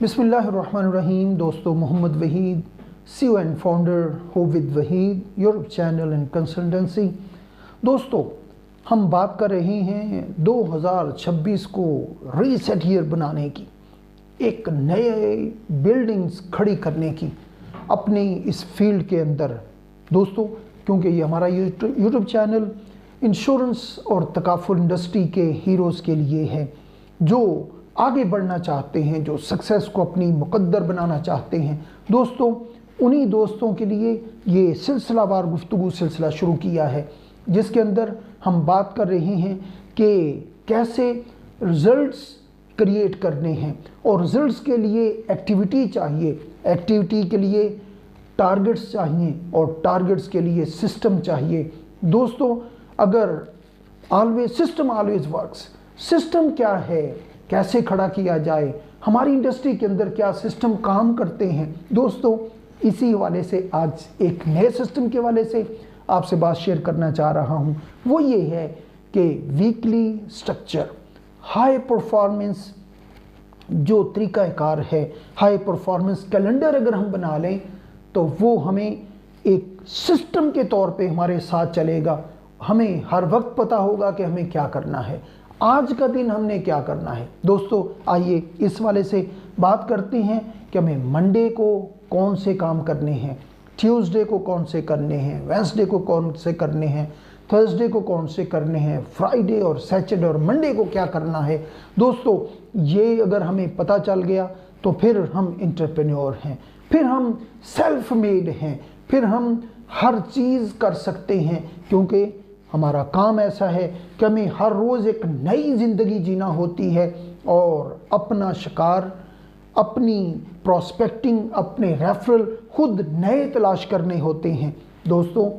बिस्मिल्लाहिर्रहमानिर्रहीम। दोस्तों, Mohammed Waheed, CEO and founder हो with Waheed YouTube channel and consultancy. दोस्तों, हम बात कर रहे हैं 2026 को रीसेट ईयर बनाने की, एक नए बिल्डिंग्स खड़ी करने की अपनी इस फील्ड के अंदर। दोस्तों, क्योंकि ये हमारा यूट्यूब चैनल इंश्योरेंस और तकाफुल इंडस्ट्री के हीरोज़ के लिए है, जो आगे बढ़ना चाहते हैं, जो सक्सेस को अपनी मुकद्दर बनाना चाहते हैं। दोस्तों, उन्हीं दोस्तों के लिए ये सिलसिलावार गुफ्तगू सिलसिला शुरू किया है, जिसके अंदर हम बात कर रहे हैं कि कैसे रिज़ल्ट्स क्रिएट करने हैं, और रिज़ल्ट्स के लिए एक्टिविटी चाहिए, एक्टिविटी के लिए टारगेट्स चाहिए, और टारगेट्स के लिए सिस्टम चाहिए। दोस्तों, अगर सिस्टम ऑलवेज वर्क्स, सिस्टम क्या है, कैसे खड़ा किया जाए, हमारी इंडस्ट्री के अंदर क्या सिस्टम काम करते हैं। दोस्तों, इसी हवाले से आज एक नए सिस्टम के हवाले से आपसे बात शेयर करना चाह रहा हूं। वो ये है कि वीकली स्ट्रक्चर, हाई परफॉर्मेंस जो तरीक़ाकार है, हाई परफॉर्मेंस कैलेंडर अगर हम बना लें तो वो हमें एक सिस्टम के तौर पे हमारे साथ चलेगा। हमें हर वक्त पता होगा कि हमें क्या करना है, आज का दिन हमने क्या करना है। दोस्तों, आइए इस वाले से बात करते हैं कि हमें मंडे को कौन से काम करने हैं, ट्यूसडे को कौन से करने हैं, वेडनेसडे को कौन से करने हैं, थर्सडे को कौन से करने हैं, फ्राइडे और सैटरडे और मंडे को क्या करना है। दोस्तों, ये अगर हमें पता चल गया तो फिर हम एंटरप्रेन्योर हैं, फिर हम सेल्फ मेड हैं, फिर हम हर चीज़ कर सकते हैं, क्योंकि हमारा काम ऐसा है कि हमें हर रोज़ एक नई ज़िंदगी जीना होती है और अपना शिकार, अपनी प्रोस्पेक्टिंग, अपने रेफरल खुद नए तलाश करने होते हैं। दोस्तों,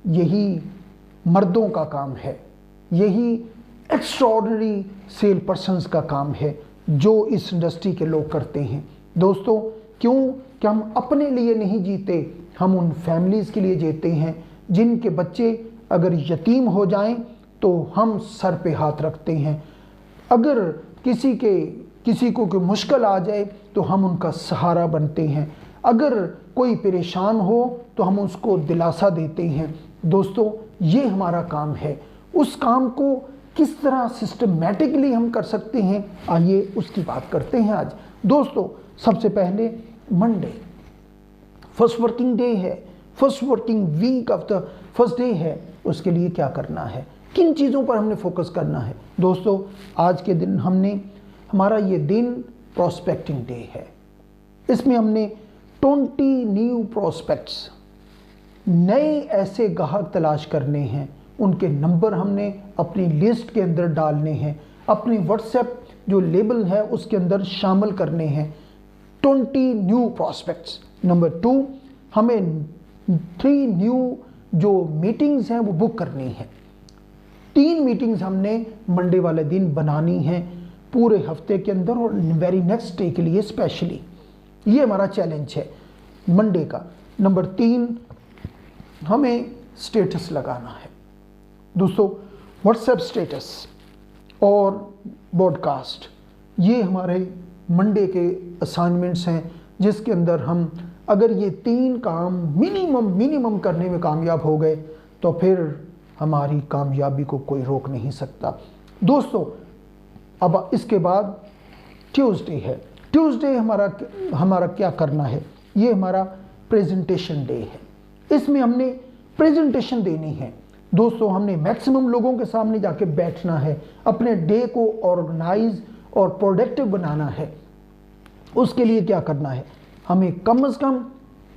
यही मर्दों का काम है, यही एक्स्ट्राऑर्डिनरी सेल पर्सन्स का काम है जो इस इंडस्ट्री के लोग करते हैं। दोस्तों, क्यों कि हम अपने लिए नहीं जीते, हम उन फैमिलीज़ के लिए जीते हैं जिनके बच्चे अगर यतीम हो जाएं तो हम सर पे हाथ रखते हैं। अगर किसी को कोई मुश्किल आ जाए तो हम उनका सहारा बनते हैं। अगर कोई परेशान हो तो हम उसको दिलासा देते हैं। दोस्तों, ये हमारा काम है। उस काम को किस तरह सिस्टमैटिकली हम कर सकते हैं, आइए उसकी बात करते हैं आज। दोस्तों, सबसे पहले मंडे फर्स्ट वर्किंग डे है, first working week of the first day है। उसके लिए क्या करना है, किन चीज़ों पर हमने फोकस करना है। दोस्तों, आज के दिन हमारा ये दिन प्रोस्पेक्टिंग डे है। इसमें हमने 20 न्यू प्रोस्पेक्ट्स, नए ऐसे ग्राहक तलाश करने हैं, उनके नंबर हमने अपनी लिस्ट के अंदर डालने हैं, अपनी व्हाट्सएप जो लेबल है उसके अंदर शामिल करने हैं। 20 न्यू प्रोस्पेक्ट्स। नंबर 2, हमें 3 न्यू जो मीटिंग्स हैं वो बुक करनी है। 3 मीटिंग्स हमने मंडे वाले दिन बनानी है पूरे हफ्ते के अंदर, और वेरी नेक्स्ट डे के लिए स्पेशली। ये हमारा चैलेंज है मंडे का। नंबर 3, हमें स्टेटस लगाना है। दोस्तों, व्हाट्सएप स्टेटस और ब्रॉडकास्ट, ये हमारे मंडे के असाइनमेंट्स हैं, जिसके अंदर हम अगर ये 3 काम मिनिमम करने में कामयाब हो गए तो फिर हमारी कामयाबी को कोई रोक नहीं सकता। दोस्तों, अब इसके बाद ट्यूसडे है। ट्यूसडे हमारा क्या करना है, ये हमारा प्रेजेंटेशन डे है। इसमें हमने प्रेजेंटेशन देनी है। दोस्तों, हमने मैक्सिमम लोगों के सामने जाके बैठना है, अपने डे को ऑर्गेनाइज और प्रोडक्टिव बनाना है। उसके लिए क्या करना है, हमें कम से कम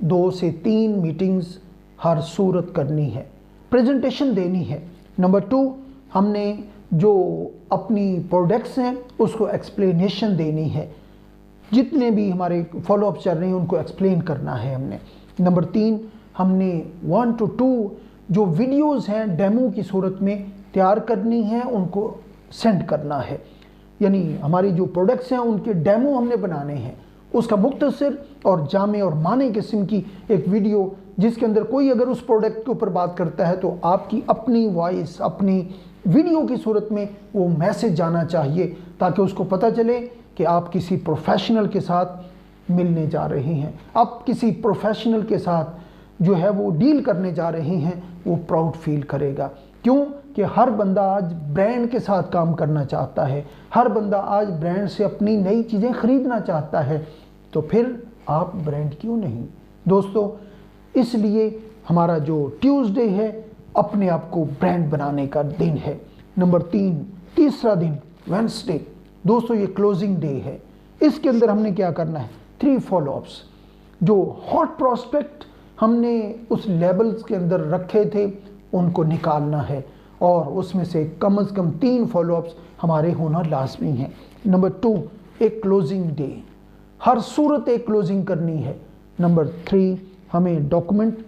2 से 3 मीटिंग्स हर सूरत करनी है, प्रेजेंटेशन देनी है। नंबर 2, हमने जो अपनी प्रोडक्ट्स हैं उसको एक्सप्लेनेशन देनी है, जितने भी हमारे फॉलोअप चल रहे हैं उनको एक्सप्लेन करना है हमने। नंबर 3, हमने 1 to 2 जो वीडियोज़ हैं डेमो की सूरत में तैयार करनी है, उनको सेंड करना है। यानी हमारी जो प्रोडक्ट्स हैं उनके डेमो हमने बनाने हैं, उसका मुख्तसर और जामे और माने किस्म की एक वीडियो, जिसके अंदर कोई अगर उस प्रोडक्ट के ऊपर बात करता है तो आपकी अपनी वॉइस, अपनी वीडियो की सूरत में वो मैसेज जाना चाहिए, ताकि उसको पता चले कि आप किसी प्रोफेशनल के साथ मिलने जा रहे हैं, आप किसी प्रोफेशनल के साथ जो है वो डील करने जा रहे हैं, वो प्राउड फील करेगा। क्यों कि हर बंदा आज ब्रांड के साथ काम करना चाहता है, हर बंदा आज ब्रांड से अपनी नई चीज़ें खरीदना चाहता है, तो फिर आप ब्रांड क्यों नहीं दोस्तों। इसलिए हमारा जो ट्यूसडे है अपने आप को ब्रांड बनाने का दिन है। नंबर 3, तीसरा दिन वेडनेसडे दोस्तों, ये क्लोजिंग डे है। इसके अंदर हमने क्या करना है, 3 फॉलोअप्स। जो हॉट प्रोस्पेक्ट हमने उस लेबल्स के अंदर रखे थे उनको निकालना है और उसमें से कम 3 फॉलोअप्स हमारे होना लाजमी है। नंबर 2, एक क्लोजिंग डे, हर सूरत एक क्लोजिंग करनी है। नंबर 3, हमें डॉक्यूमेंट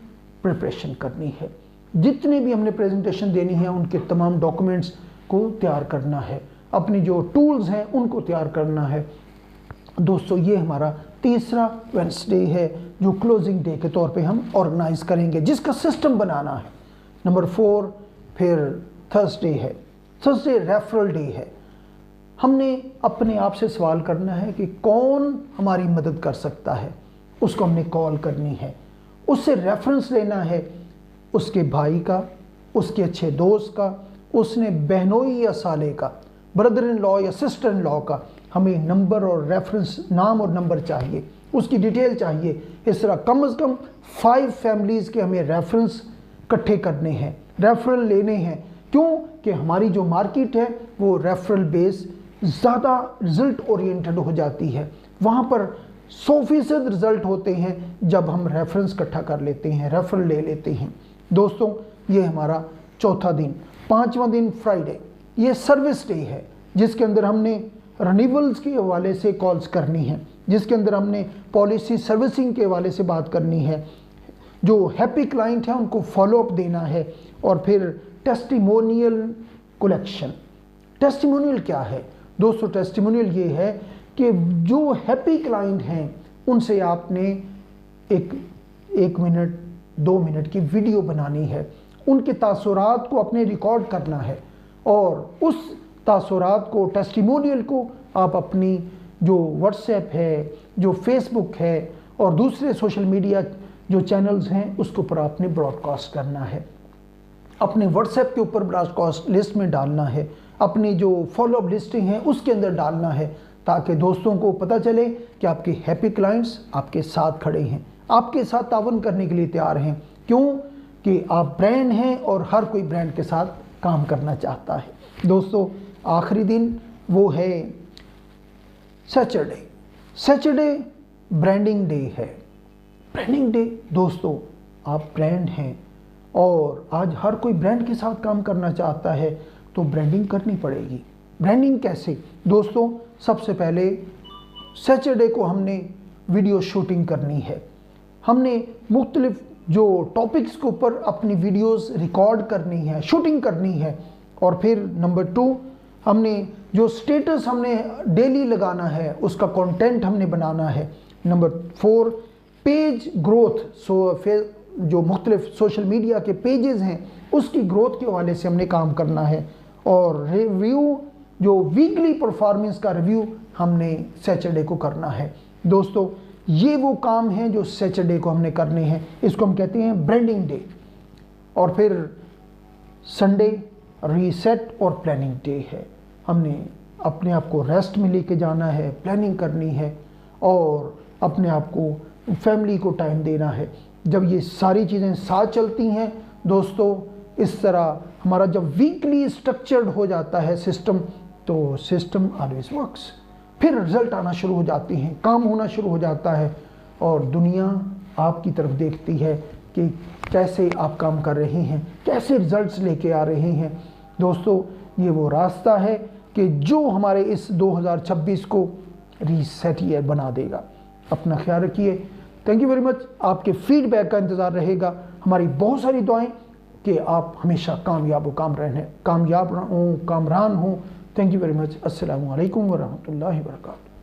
प्रिपरेशन करनी है। जितने भी हमने प्रेजेंटेशन देनी है उनके तमाम डॉक्यूमेंट्स को तैयार करना है, अपनी जो टूल्स हैं उनको तैयार करना है। दोस्तों ये हमारा तीसरा वेडनेसडे है जो क्लोजिंग डे के तौर पे हम ऑर्गेनाइज करेंगे, जिसका सिस्टम बनाना है। नंबर 4 फिर थर्सडे है, थर्सडे रेफरल डे है। हमने अपने आप से सवाल करना है कि कौन हमारी मदद कर सकता है, उसको हमने कॉल करनी है, उससे रेफरेंस लेना है, उसके भाई का, उसके अच्छे दोस्त का, उसने बहनोई या साले का, ब्रदर इन लॉ या सिस्टर इन लॉ का, हमें नंबर और रेफरेंस, नाम और नंबर चाहिए, उसकी डिटेल चाहिए। इस तरह कम से कम 5 फैमिलीज़ के हमें रेफरेंस इकट्ठे करने हैं, रेफरल लेने हैं। क्यों कि हमारी जो मार्केट है वो रेफरल बेस ज़्यादा रिज़ल्ट ओरिएंटेड हो जाती है, वहाँ पर 100% रिज़ल्ट होते हैं जब हम रेफरेंस इकट्ठा कर लेते हैं, रेफरल ले लेते हैं। दोस्तों ये हमारा चौथा दिन। 5वां दिन फ्राइडे, ये सर्विस डे है जिसके अंदर हमने रिन्यूअल्स के हवाले से कॉल्स करनी है, जिसके अंदर हमने पॉलिसी सर्विसिंग के हवाले से बात करनी है, जो हैप्पी क्लाइंट है उनको फॉलोअप देना है, और फिर टेस्टिमोनियल कलेक्शन। टेस्टिमोनियल क्या है दोस्तों, टेस्टिमोनियल ये है कि जो हैप्पी क्लाइंट हैं उनसे आपने एक मिनट 2 मिनट की वीडियो बनानी है, उनके तासुरात को अपने रिकॉर्ड करना है, और उस तासुरात को, टेस्टिमोनियल को आप अपनी जो व्हाट्सएप है, जो फेसबुक है और दूसरे सोशल मीडिया जो चैनल्स हैं उसके ऊपर आपने ब्रॉडकास्ट करना है, अपने व्हाट्सएप के ऊपर ब्रॉडकास्ट लिस्ट में डालना है, अपनी जो फॉलोअप लिस्टिंग है उसके अंदर डालना है, ताकि दोस्तों को पता चले कि आपके हैप्पी क्लाइंट्स आपके साथ खड़े हैं, आपके साथ तावन करने के लिए तैयार हैं। क्यों कि आप ब्रांड हैं और हर कोई ब्रांड के साथ काम करना चाहता है। दोस्तों आखिरी दिन वो है सैटरडे। सैटरडे ब्रांडिंग डे है। ब्रांडिंग डे दोस्तों, आप ब्रांड हैं और आज हर कोई ब्रांड के साथ काम करना चाहता है, तो ब्रांडिंग करनी पड़ेगी। ब्रांडिंग कैसे दोस्तों, सबसे पहले सैटरडे को हमने वीडियो शूटिंग करनी है, हमने मुख्तलिफ जो टॉपिक्स के ऊपर अपनी वीडियोस रिकॉर्ड करनी है, शूटिंग करनी है, और फिर नंबर 2 हमने जो स्टेटस हमने डेली लगाना है उसका कंटेंट हमने बनाना है। नंबर 4 पेज ग्रोथ, जो मुख्तलिफ सोशल मीडिया के पेजेस हैं उसकी ग्रोथ के हवाले से हमने काम करना है, और रिव्यू, जो वीकली परफॉर्मेंस का रिव्यू हमने सैटरडे को करना है। दोस्तों ये वो काम हैं जो सैटरडे को हमने करने हैं, इसको हम कहते हैं ब्रांडिंग डे। और फिर संडे रीसेट और प्लानिंग डे है। हमने अपने आप को रेस्ट में लेके जाना है, प्लानिंग करनी है और अपने आप को, फैमिली को टाइम देना है। जब ये सारी चीज़ें साथ चलती हैं दोस्तों, इस तरह हमारा जब वीकली स्ट्रक्चर्ड हो जाता है सिस्टम, तो सिस्टम ऑलवेज वर्क्स, फिर रिजल्ट आना शुरू हो जाते हैं, काम होना शुरू हो जाता है और दुनिया आपकी तरफ देखती है कि कैसे आप काम कर रहे हैं, कैसे रिजल्ट्स लेके आ रहे हैं। दोस्तों ये वो रास्ता है कि जो हमारे इस 2026 को रीसेट ईयर बना देगा। अपना ख्याल रखिए। Thank you very much. आपके फीडबैक का इंतज़ार रहेगा। हमारी बहुत सारी दुआएं कि आप हमेशा कामयाब हो, कामरान हो। Thank you very much. अस्सलामु अलैकुम वरहमतुल्लाहि वबरकातुहू।